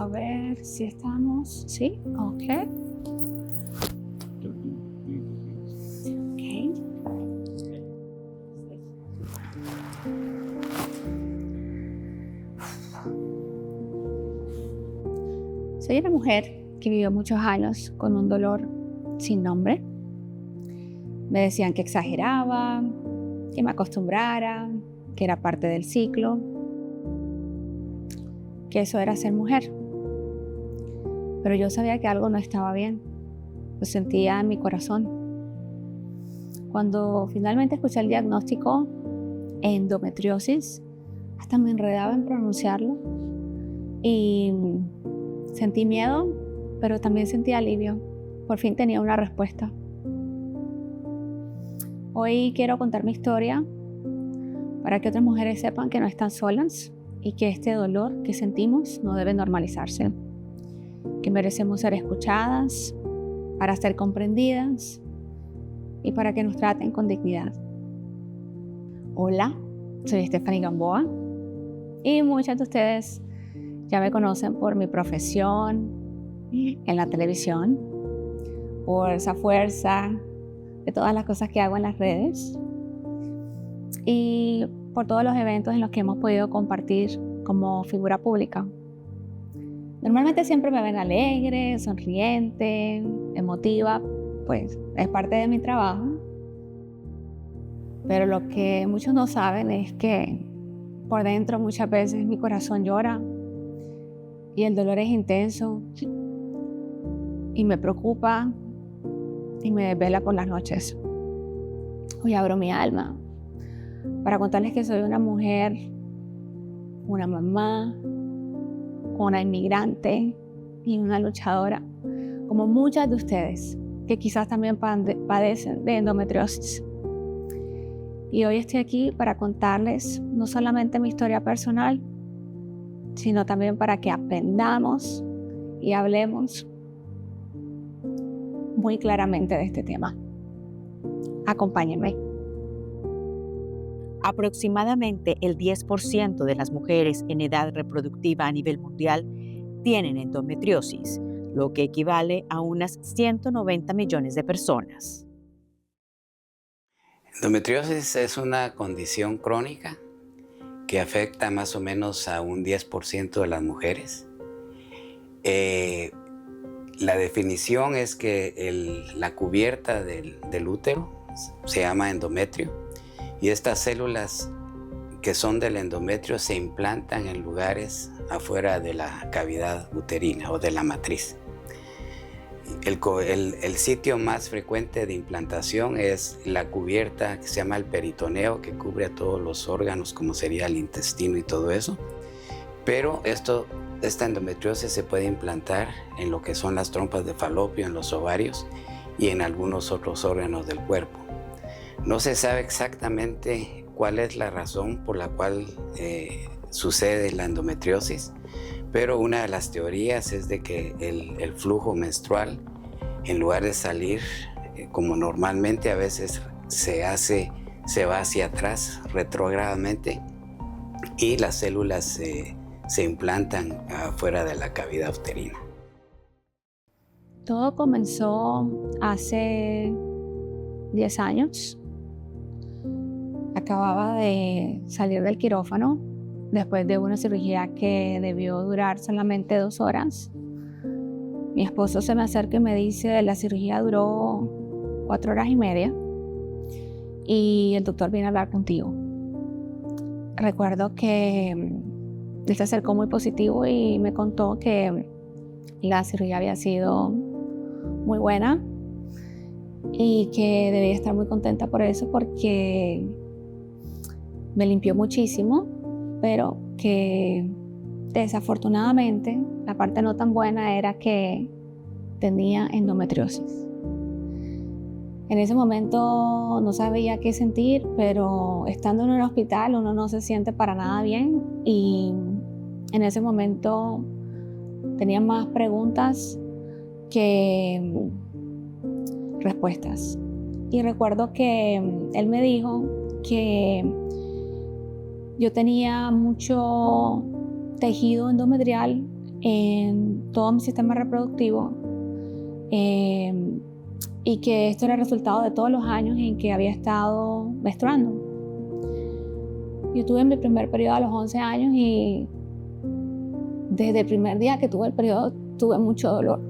A ver si estamos. ¿Sí? Ok. Soy una mujer que vivió muchos años con un dolor sin nombre. Me decían que exageraba, que me acostumbrara, que era parte del ciclo, que eso era ser mujer. Pero yo sabía que algo no estaba bien. Lo sentía en mi corazón. Cuando finalmente escuché el diagnóstico, endometriosis, hasta me enredaba en pronunciarlo y sentí miedo, pero también sentí alivio. Por fin tenía una respuesta. Hoy quiero contar mi historia para que otras mujeres sepan que no están solas y que este dolor que sentimos no debe normalizarse, que merecemos ser escuchadas, para ser comprendidas y para que nos traten con dignidad. Hola, soy Stephanie Gamboa y muchas de ustedes ya me conocen por mi profesión en la televisión, por esa fuerza de todas las cosas que hago en las redes y por todos los eventos en los que hemos podido compartir como figura pública. Normalmente siempre me ven alegre, sonriente, emotiva, pues es parte de mi trabajo. Pero lo que muchos no saben es que por dentro muchas veces mi corazón llora y el dolor es intenso y me preocupa y me desvela por las noches. Hoy abro mi alma para contarles que soy una mujer, una mamá, una inmigrante y una luchadora, como muchas de ustedes que quizás también padecen de endometriosis. Y hoy estoy aquí para contarles no solamente mi historia personal, sino también para que aprendamos y hablemos muy claramente de este tema. Acompáñenme. Aproximadamente el 10% de las mujeres en edad reproductiva a nivel mundial tienen endometriosis, lo que equivale a unas 190 millones de personas. Endometriosis es una condición crónica que afecta más o menos a un 10% de las mujeres. La definición es que la cubierta del útero se llama endometrio y estas células que son del endometrio se implantan en lugares afuera de la cavidad uterina o de la matriz. El sitio más frecuente de implantación es la cubierta que se llama el peritoneo, que cubre a todos los órganos como sería el intestino y todo eso. Pero esta endometriosis se puede implantar en lo que son las trompas de falopio, en los ovarios y en algunos otros órganos del cuerpo. No se sabe exactamente cuál es la razón por la cual sucede la endometriosis, pero una de las teorías es de que el flujo menstrual, en lugar de salir como normalmente, a veces se va hacia atrás retrógradamente y las células se implantan afuera de la cavidad uterina. Todo comenzó hace 10 años. Acababa de salir del quirófano después de una cirugía que debió durar solamente 2 horas. Mi esposo se me acerca y me dice: la cirugía duró 4 horas y media y el doctor viene a hablar contigo. Recuerdo que él se acercó muy positivo y me contó que la cirugía había sido muy buena y que debía estar muy contenta por eso, porque me limpió muchísimo, pero que desafortunadamente la parte no tan buena era que tenía endometriosis. En ese momento no sabía qué sentir, pero estando en un hospital uno no se siente para nada bien y en ese momento tenía más preguntas que respuestas. Y recuerdo que él me dijo que yo tenía mucho tejido endometrial en todo mi sistema reproductivo, y que esto era el resultado de todos los años en que había estado menstruando. Yo tuve mi primer periodo a los 11 años y desde el primer día que tuve el periodo tuve mucho dolor.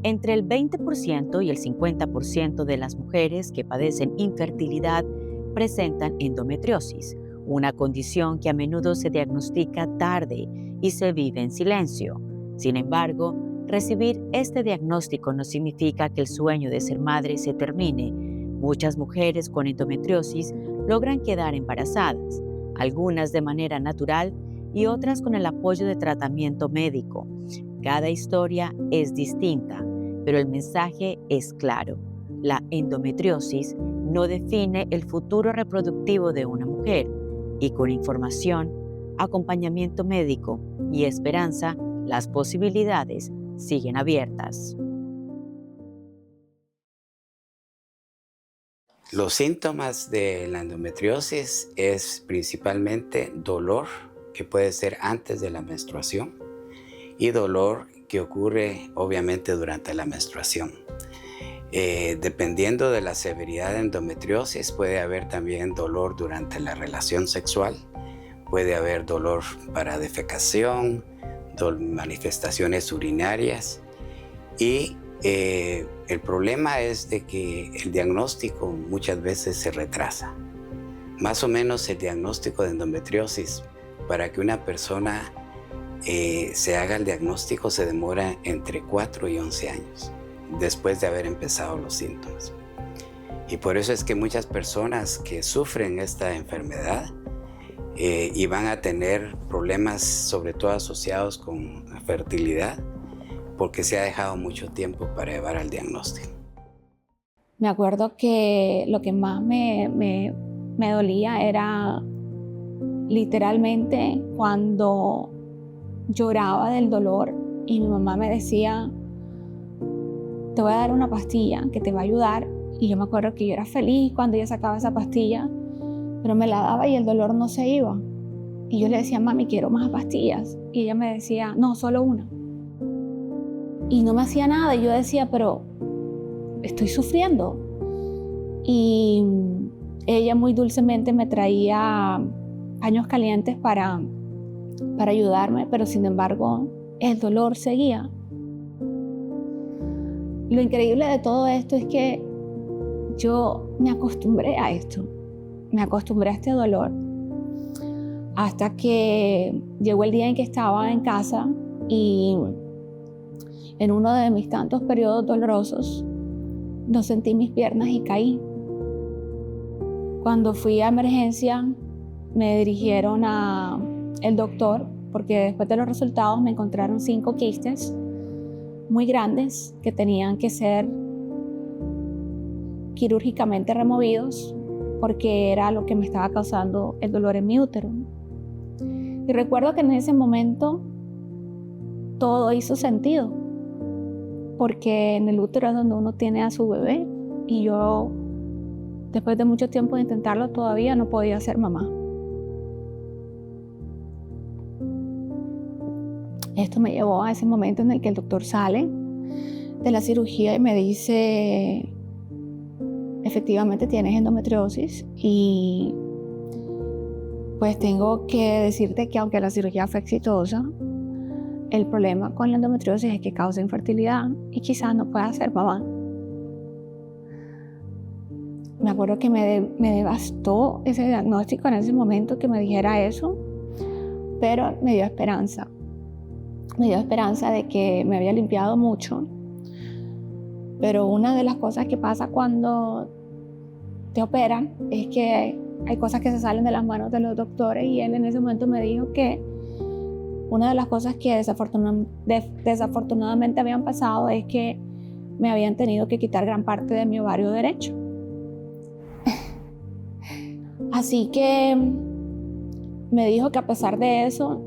Entre el 20% y el 50% de las mujeres que padecen infertilidad presentan endometriosis, una condición que a menudo se diagnostica tarde y se vive en silencio. Sin embargo, recibir este diagnóstico no significa que el sueño de ser madre se termine. Muchas mujeres con endometriosis logran quedar embarazadas, algunas de manera natural y otras con el apoyo de tratamiento médico. Cada historia es distinta, pero el mensaje es claro. La endometriosis no define el futuro reproductivo de una mujer y con información, acompañamiento médico y esperanza, las posibilidades siguen abiertas. Los síntomas de la endometriosis es principalmente dolor, que puede ser antes de la menstruación, y dolor que ocurre obviamente durante la menstruación. Dependiendo de la severidad de endometriosis, puede haber también dolor durante la relación sexual, puede haber dolor para defecación, manifestaciones urinarias, y el problema es de que el diagnóstico muchas veces se retrasa. Más o menos el diagnóstico de endometriosis, para que una persona se haga el diagnóstico, se demora entre 4 y 11 años después de haber empezado los síntomas. Y por eso es que muchas personas que sufren esta enfermedad y van a tener problemas, sobre todo asociados con la fertilidad, porque se ha dejado mucho tiempo para llevar al diagnóstico. Me acuerdo que lo que más me dolía era literalmente cuando lloraba del dolor y mi mamá me decía: te voy a dar una pastilla que te va a ayudar. Y yo me acuerdo que yo era feliz cuando ella sacaba esa pastilla, pero me la daba y el dolor no se iba. Y yo le decía: mami, quiero más pastillas. Y ella me decía: no, solo una. Y no me hacía nada. Y yo decía: pero estoy sufriendo. Y ella muy dulcemente me traía paños calientes para ayudarme, pero sin embargo el dolor seguía. Lo increíble de todo esto es que yo me acostumbré a esto, me acostumbré a este dolor, hasta que llegó el día en que estaba en casa y en uno de mis tantos periodos dolorosos no sentí mis piernas y caí. Cuando fui a emergencia me dirigieron al doctor, porque después de los resultados me encontraron 5 quistes muy grandes que tenían que ser quirúrgicamente removidos porque era lo que me estaba causando el dolor en mi útero. Y recuerdo que en ese momento todo hizo sentido, porque en el útero es donde uno tiene a su bebé y yo, después de mucho tiempo de intentarlo, todavía no podía ser mamá. Esto me llevó a ese momento en el que el doctor sale de la cirugía y me dice: efectivamente tienes endometriosis y pues tengo que decirte que aunque la cirugía fue exitosa, el problema con la endometriosis es que causa infertilidad y quizás no pueda ser mamá. Me acuerdo que me devastó ese diagnóstico en ese momento, que me dijera eso, pero me dio esperanza. Me dio esperanza de que me había limpiado mucho. Pero una de las cosas que pasa cuando te operan es que hay cosas que se salen de las manos de los doctores, y él en ese momento me dijo que una de las cosas que desafortunadamente habían pasado es que me habían tenido que quitar gran parte de mi ovario derecho. Así que me dijo que a pesar de eso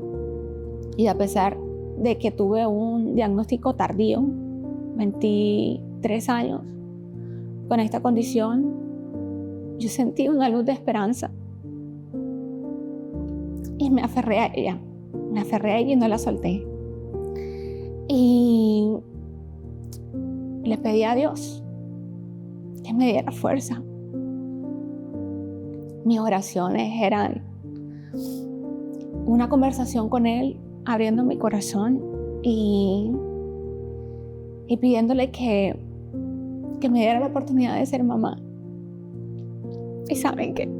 y a pesar de que tuve un diagnóstico tardío, 23 años, con esta condición, yo sentí una luz de esperanza. Y me aferré a ella. Me aferré a ella y no la solté. Y le pedí a Dios que me diera fuerza. Mis oraciones eran una conversación con Él, abriendo mi corazón y pidiéndole que me diera la oportunidad de ser mamá. Y ¿saben qué?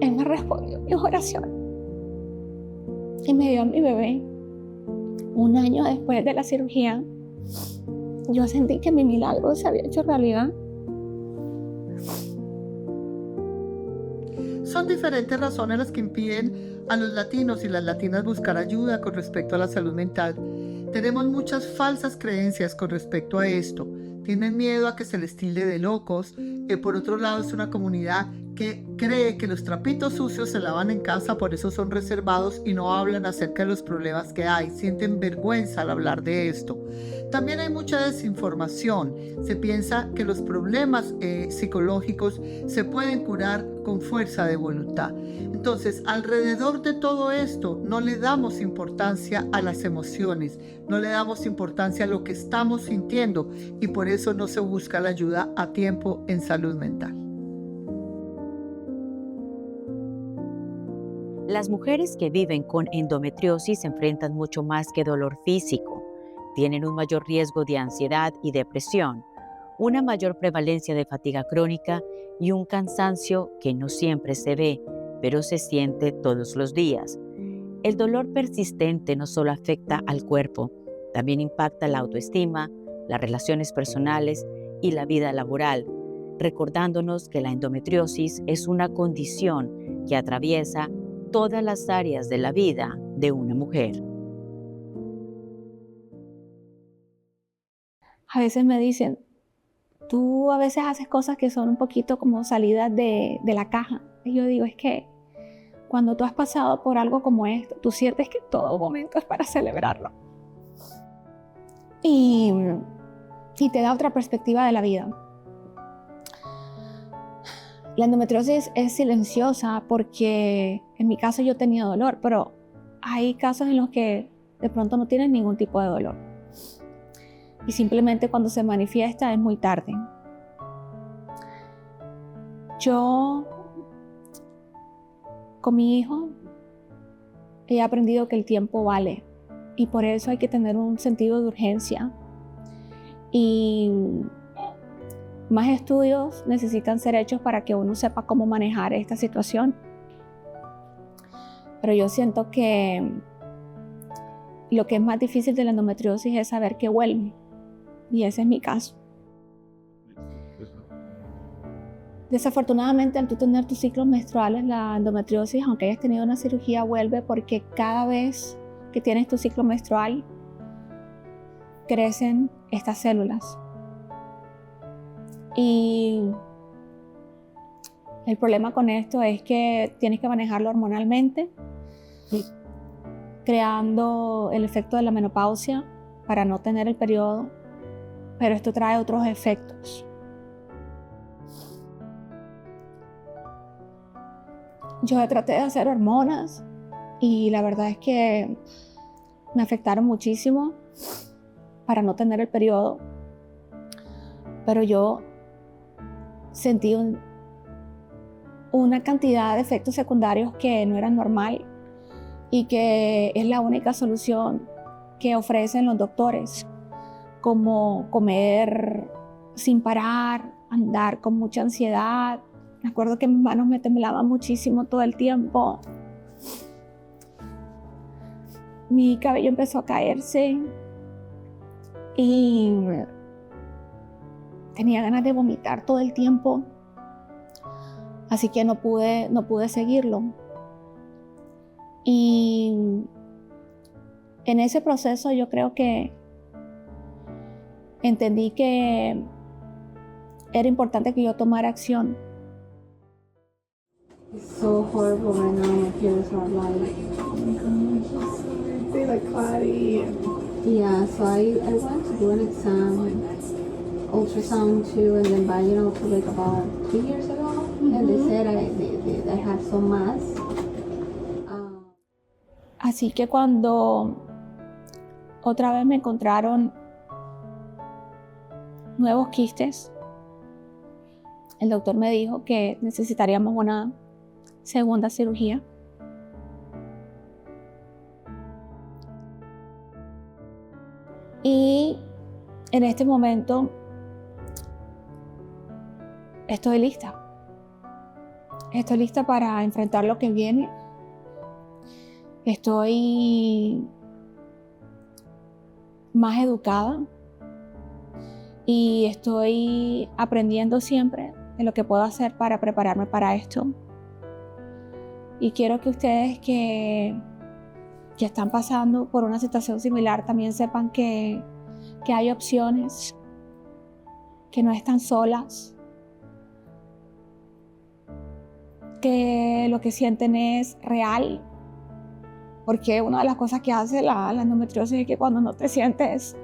Él me respondió mis oraciones y me dio a mi bebé. Un año después de la cirugía, yo sentí que mi milagro se había hecho realidad. Son diferentes razones las que impiden a los latinos y las latinas buscar ayuda con respecto a la salud mental. Tenemos muchas falsas creencias con respecto a esto. Tienen miedo a que se les tilde de locos. Por otro lado, es una comunidad que cree que los trapitos sucios se lavan en casa, por eso son reservados y no hablan acerca de los problemas que hay. Sienten vergüenza al hablar de esto. También hay mucha desinformación. Se piensa que los problemas psicológicos se pueden curar con fuerza de voluntad. Entonces, alrededor de todo esto, no le damos importancia a las emociones, no le damos importancia a lo que estamos sintiendo y por eso no se busca la ayuda a tiempo en salud mental. Las mujeres que viven con endometriosis enfrentan mucho más que dolor físico. Tienen un mayor riesgo de ansiedad y depresión, una mayor prevalencia de fatiga crónica y un cansancio que no siempre se ve, pero se siente todos los días. El dolor persistente no solo afecta al cuerpo, también impacta la autoestima, las relaciones personales y la vida laboral, recordándonos que la endometriosis es una condición que atraviesa todas las áreas de la vida de una mujer. A veces me dicen, tú a veces haces cosas que son un poquito como salidas de la caja. Y yo digo, es que cuando tú has pasado por algo como esto, tú sientes que todo momento es para celebrarlo. Y te da otra perspectiva de la vida. La endometriosis es silenciosa porque en mi caso yo tenía dolor, pero hay casos en los que de pronto no tienen ningún tipo de dolor. Y simplemente cuando se manifiesta es muy tarde. Yo, con mi hijo, he aprendido que el tiempo vale y por eso hay que tener un sentido de urgencia. Y más estudios necesitan ser hechos para que uno sepa cómo manejar esta situación. Pero yo siento que lo que es más difícil de la endometriosis es saber que vuelve. Y ese es mi caso. Desafortunadamente, al tú tener tus ciclos menstruales, la endometriosis, aunque hayas tenido una cirugía, vuelve porque cada vez que tienes tu ciclo menstrual, crecen estas células. Y el problema con esto es que tienes que manejarlo hormonalmente, creando el efecto de la menopausia para no tener el periodo, pero esto trae otros efectos. Yo traté de hacer hormonas y la verdad es que me afectaron muchísimo para no tener el periodo, pero yo sentí una cantidad de efectos secundarios que no eran normal y que es la única solución que ofrecen los doctores, como comer sin parar, andar con mucha ansiedad. Me acuerdo que mis manos me temblaban muchísimo todo el tiempo. Mi cabello empezó a caerse y tenía ganas de vomitar todo el tiempo, así que no pude seguirlo. Y en ese proceso yo creo que entendí que era importante que yo tomara acción. It's so horrible right now. My periods are like, oh my gosh, they like cloudy. Yeah, so I went to do an exam, ultrasound too, and then by, to like about 2 years ago, and they said I had some mass. Así que cuando otra vez me encontraron nuevos quistes, el doctor me dijo que necesitaríamos una segunda cirugía. Y en este momento estoy lista. Estoy lista para enfrentar lo que viene. Estoy más educada y estoy aprendiendo siempre de lo que puedo hacer para prepararme para esto. Y quiero que ustedes que están pasando por una situación similar también sepan que hay opciones, que no están solas, que lo que sienten es real. Porque una de las cosas que hace la endometriosis es que cuando no te sientes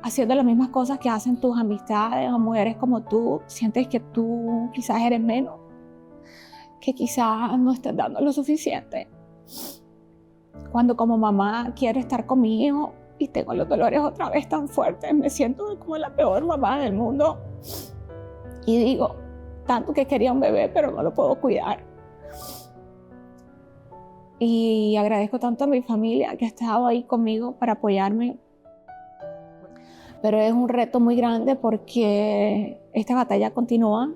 haciendo las mismas cosas que hacen tus amistades o mujeres como tú, sientes que tú quizás eres menos, que quizás no estás dando lo suficiente. Cuando como mamá quiero estar con mi hijo y tengo los dolores otra vez tan fuertes, me siento como la peor mamá del mundo. Y digo, tanto que quería un bebé, pero no lo puedo cuidar. Y agradezco tanto a mi familia que ha estado ahí conmigo para apoyarme. Pero es un reto muy grande porque esta batalla continúa.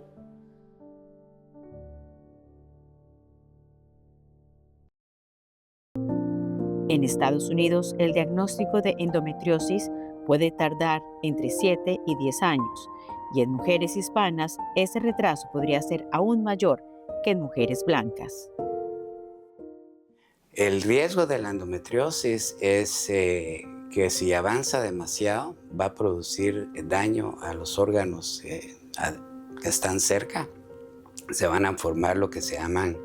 En Estados Unidos, el diagnóstico de endometriosis puede tardar entre 7 y 10 años, y en mujeres hispanas ese retraso podría ser aún mayor que en mujeres blancas. El riesgo de la endometriosis es que si avanza demasiado va a producir daño a los órganos que están cerca. Se van a formar lo que se llaman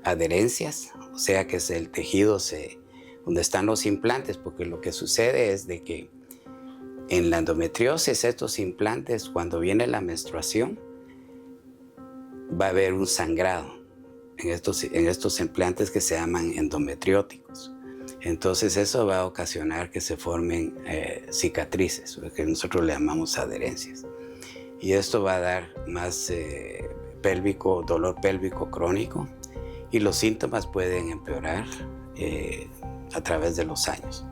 adherencias, o sea que es el tejido donde están los implantes, porque lo que sucede es de que en la endometriosis estos implantes, cuando viene la menstruación, va a haber un sangrado en estos implantes que se llaman endometrióticos. Entonces eso va a ocasionar que se formen cicatrices, lo que nosotros le llamamos adherencias. Y esto va a dar más dolor pélvico crónico, y los síntomas pueden empeorar a través de los años.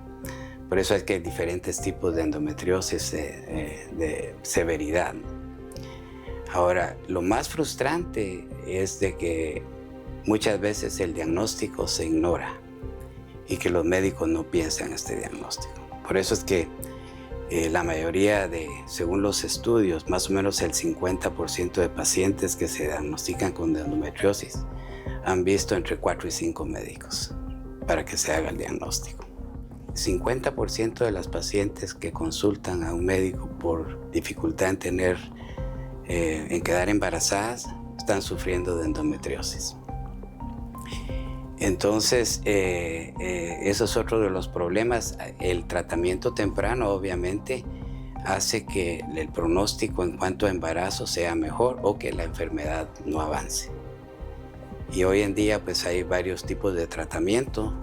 Por eso es que hay diferentes tipos de endometriosis de severidad. Ahora, lo más frustrante es de que muchas veces el diagnóstico se ignora y que los médicos no piensan en este diagnóstico. Por eso es que la mayoría según los estudios, más o menos el 50% de pacientes que se diagnostican con endometriosis han visto entre 4 y 5 médicos para que se haga el diagnóstico. 50% de las pacientes que consultan a un médico por dificultad en quedar embarazadas están sufriendo de endometriosis. Entonces, eso es otro de los problemas. El tratamiento temprano obviamente hace que el pronóstico en cuanto a embarazo sea mejor o que la enfermedad no avance. Y hoy en día pues hay varios tipos de tratamiento,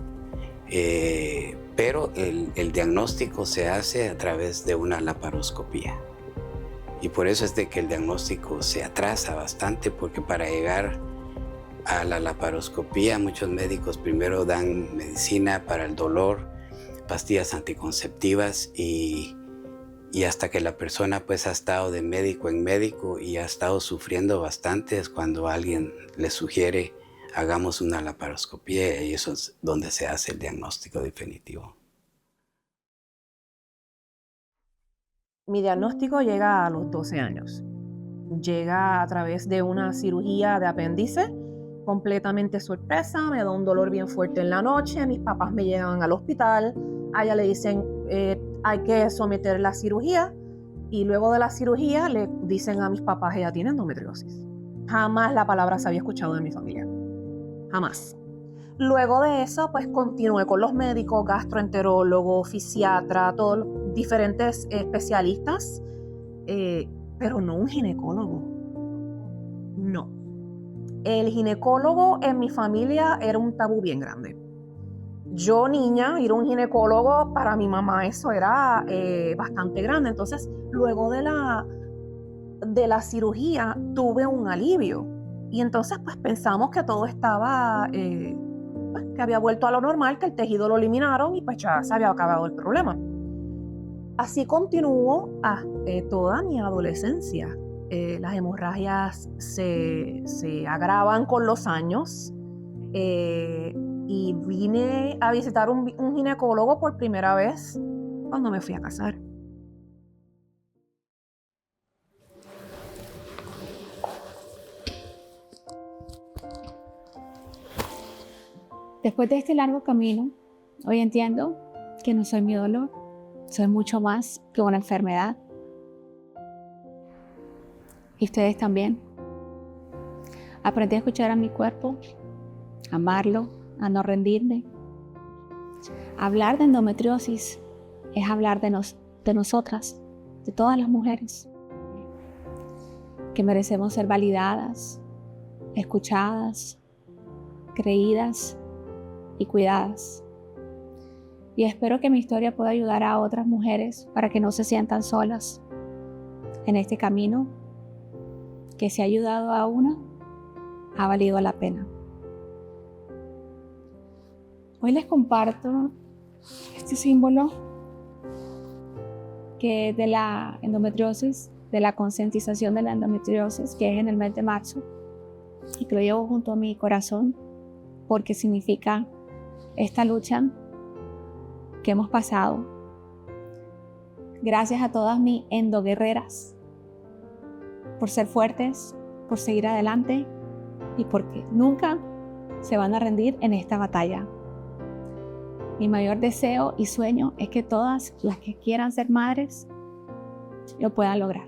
pero el diagnóstico se hace a través de una laparoscopía. Y por eso es de que el diagnóstico se atrasa bastante, porque para llegar a la laparoscopía muchos médicos primero dan medicina para el dolor, pastillas anticonceptivas y hasta que la persona pues ha estado de médico en médico y ha estado sufriendo bastante es cuando alguien le sugiere hagamos una laparoscopía, y eso es donde se hace el diagnóstico definitivo. Mi diagnóstico llega a los 12 años. Llega a través de una cirugía de apéndice, completamente sorpresa, me da un dolor bien fuerte en la noche, mis papás me llevan al hospital, a ella le dicen hay que someter la cirugía, y luego de la cirugía le dicen a mis papás ella tiene endometriosis. Jamás la palabra se había escuchado de mi familia, jamás. Luego de eso, pues continué con los médicos, gastroenterólogo, fisiatra, todos los diferentes especialistas, pero no un ginecólogo. El ginecólogo en mi familia era un tabú bien grande. Yo, niña, ir a un ginecólogo, para mi mamá eso era bastante grande. Entonces, luego de la cirugía, tuve un alivio. Y entonces, pues pensamos que todo estaba, que había vuelto a lo normal, que el tejido lo eliminaron y pues ya se había acabado el problema. Así continuó toda mi adolescencia. Las hemorragias se agravan con los años. Y vine a visitar un ginecólogo por primera vez cuando me fui a casar. Después de este largo camino, hoy entiendo que no soy mi dolor, soy mucho más que una enfermedad. Y ustedes también. Aprendí a escuchar a mi cuerpo, a amarlo, a no rendirme. Hablar de endometriosis es hablar de nosotras, de todas las mujeres, que merecemos ser validadas, escuchadas, creídas y cuidadas. Y espero que mi historia pueda ayudar a otras mujeres para que no se sientan solas en este camino, que si ha ayudado a una, ha valido la pena. Hoy les comparto este símbolo que es de la endometriosis, de la concientización de la endometriosis, que es en el mes de marzo, y que lo llevo junto a mi corazón porque significa esta lucha que hemos pasado. Gracias a todas mis endoguerreras por ser fuertes, por seguir adelante y porque nunca se van a rendir en esta batalla. Mi mayor deseo y sueño es que todas las que quieran ser madres lo puedan lograr.